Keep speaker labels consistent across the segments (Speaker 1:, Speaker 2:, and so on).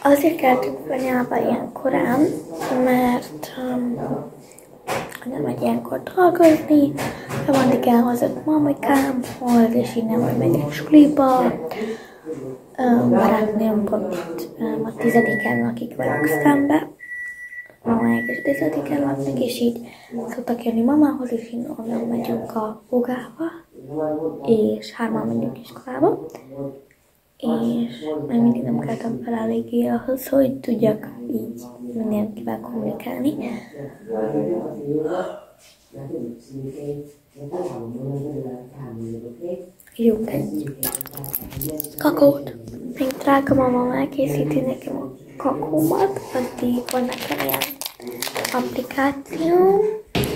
Speaker 1: Azért keltünk fel nyába ilyen korán, mert nem megy ilyenkor dolgozni, addig elhozott mamikámhoz, és innen majd megyek suliba. Barátnőm pont itt a 10-en lakik velük szembe. Mamáik is 10-en laknak, és így szoktak jönni mamához, és onnan megyünk a fogába, és 3-an megyünk iskolába. És még mindig nem keltem fel eléggé ahhoz, hogy tudjak így mindenkivel kommunikálni. Ígyunk egy kakaót. Még drága mamám elkészíti nekem a kakaómat, addig van nekem ilyen applikáció.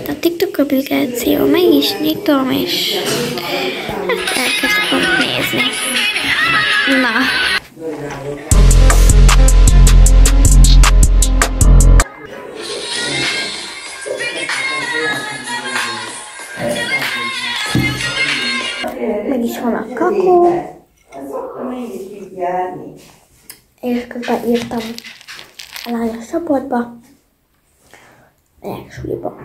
Speaker 1: A TikTok applikáció meg is nyitom, és hát elkezdtem nézni. Na. Meg is van a kakó. És közben írtam a lányos csoportba. Megyek suliba.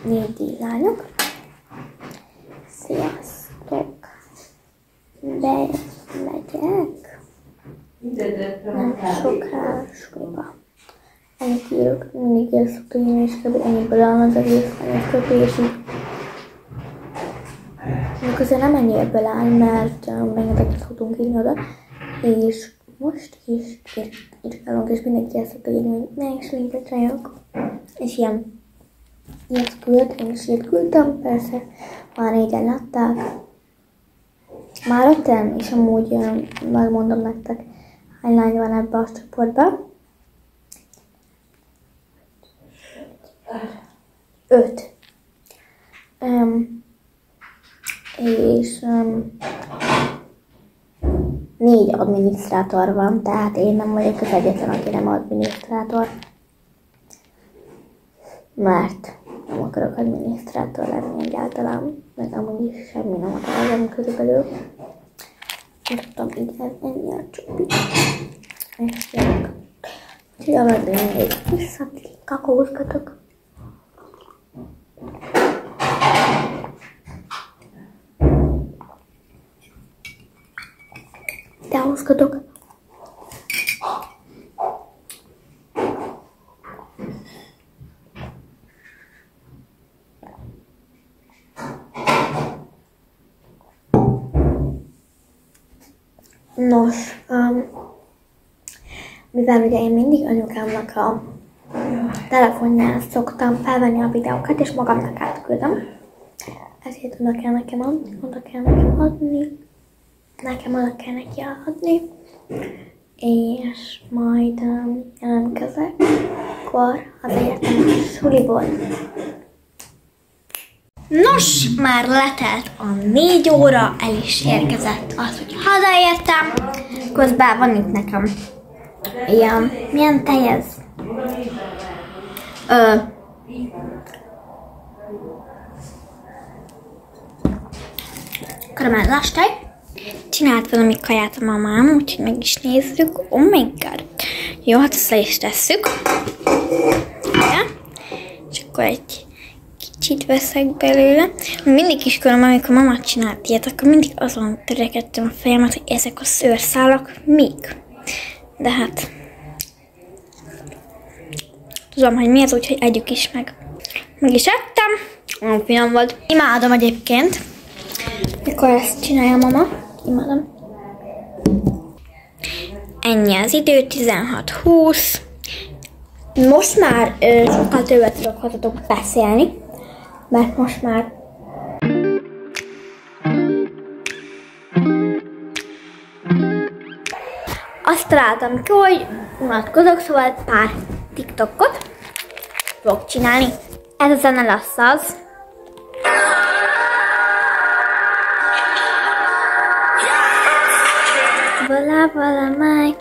Speaker 1: 4 lányok. Sziasztok! Bemegyek. Nem soká suliba. Ennyit írok, mindig el szoktam írni, és kb. Ennyiből áll az egész kb. És így. Közben nem ennyiből áll, mert rengeteget szoktunk írni oda, és most is írkálunk, és mindenki el szokta írni, hogy ne is linket csinálok. És ilyet küld, én is ilyet küldtem, persze már 4-en látták. Már 5-en, és amúgy megmondom nektek, hány lány van ebbe a csoportba. 5. És 4 adminisztrátor van, tehát én nem vagyok az egyetlen, aki nem adminisztrátor. Mert nem akarok adminisztrátor lenni egyáltalán, meg amúgy is semmi nem akarok körülbelül. Tudtam, igen, ennyi a csopi. És jövök. Úgyhogy aladni még vissza, kakaózgatok. Kakaózgatok. Nos, mivel ugye én mindig anyukámnak a telefonján szoktam felvenni a videókat, és magamnak átküldöm, ezért oda kell nekem adni, nekem oda kell neki adni, és majd jelentkezek, akkor hazaértem a suliból. Nos, már letelt a 4 óra, el is érkezett az, hogy hazaértem. Közben van itt nekem ilyen, milyen tej ez? Karamellás tej. Csinált valami kaját a mamám, úgyhogy meg is nézzük. Oh my god. Jó, hát ezt le is tesszük. Ja. És akkor egy kicsit veszek belőle. Mindig iskolam, amikor mama csinált ilyet, akkor mindig azon törekedtem a fejemet, hogy ezek a szőrszálak mik. De hát tudom, hogy mi az, úgyhogy együk is meg. Meg is ettem. Nagyon finom volt. Imádom egyébként, mikor ezt csinálja mama. Imádom. Ennyi az idő, 16:20. Most már sokkal többet tudok hozzatok beszélni, mert most már azt találtam ki, hogy unatkozok, szóval pár TikTokot fogok csinálni. Ez a zene lesz az. Vala máj.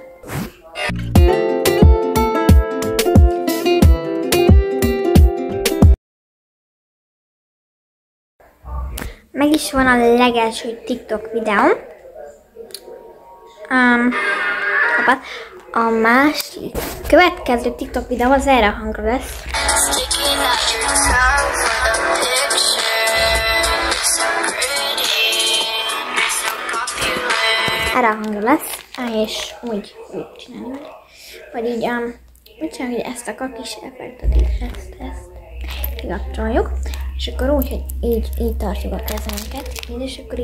Speaker 1: Meg is van a legelső TikTok videóm. A másik következő TikTok videó az erre a hangra lesz. Erre a hangra lesz, és úgy csinálni vele. Vagy így, úgy csinálni, hogy ezt a kis effektet, ezt kikapcsoljuk, és akkor úgy, hogy így tartjuk a kezünket, így, és akkor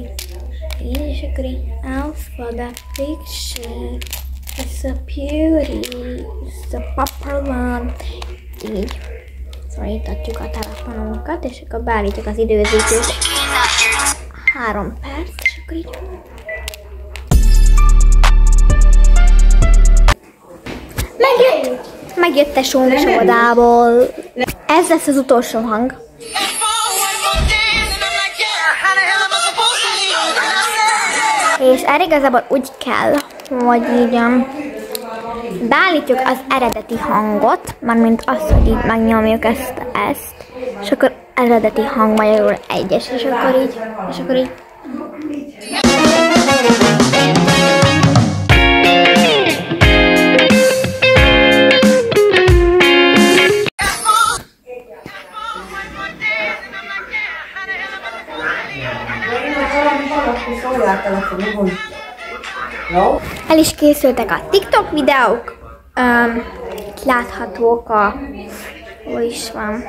Speaker 1: így, out for the picture, it's a beauty, it's a proper one, így. Szóval így tartjuk a telefonunkat, és akkor beállítjuk az időzítőt. 3 perc, és akkor így. Megjött tesóm is odából. Ez lesz az utolsó hang. És erre igazából úgy kell, hogy így beállítjuk az eredeti hangot, mármint azt, hogy így megnyomjuk ezt, és akkor eredeti hang magyarul 1-es, és akkor így. El is készültek a TikTok videók, láthatók hol is van,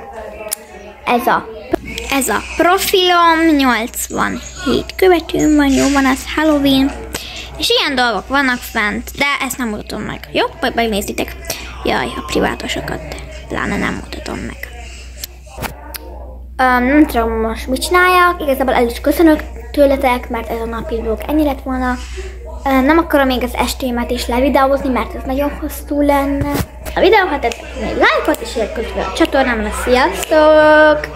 Speaker 1: ez a profilom, 87 követőm van, jó van, az Halloween, és ilyen dolgok vannak fent, de ezt nem mutatom meg, jó? Majd nézzétek. Jaj, a privátosokat pláne nem mutatom meg. Nem tudom most mit csináljak, igazából el is köszönök tőletek, mert ez a napi vlog ennyi lett volna. Nem akarom még az estémet is levideózni, mert ez nagyon hosszú lenne. A videó, ha tetszett, egy lájkot és iratkozzatok a csatornámra, sziasztok!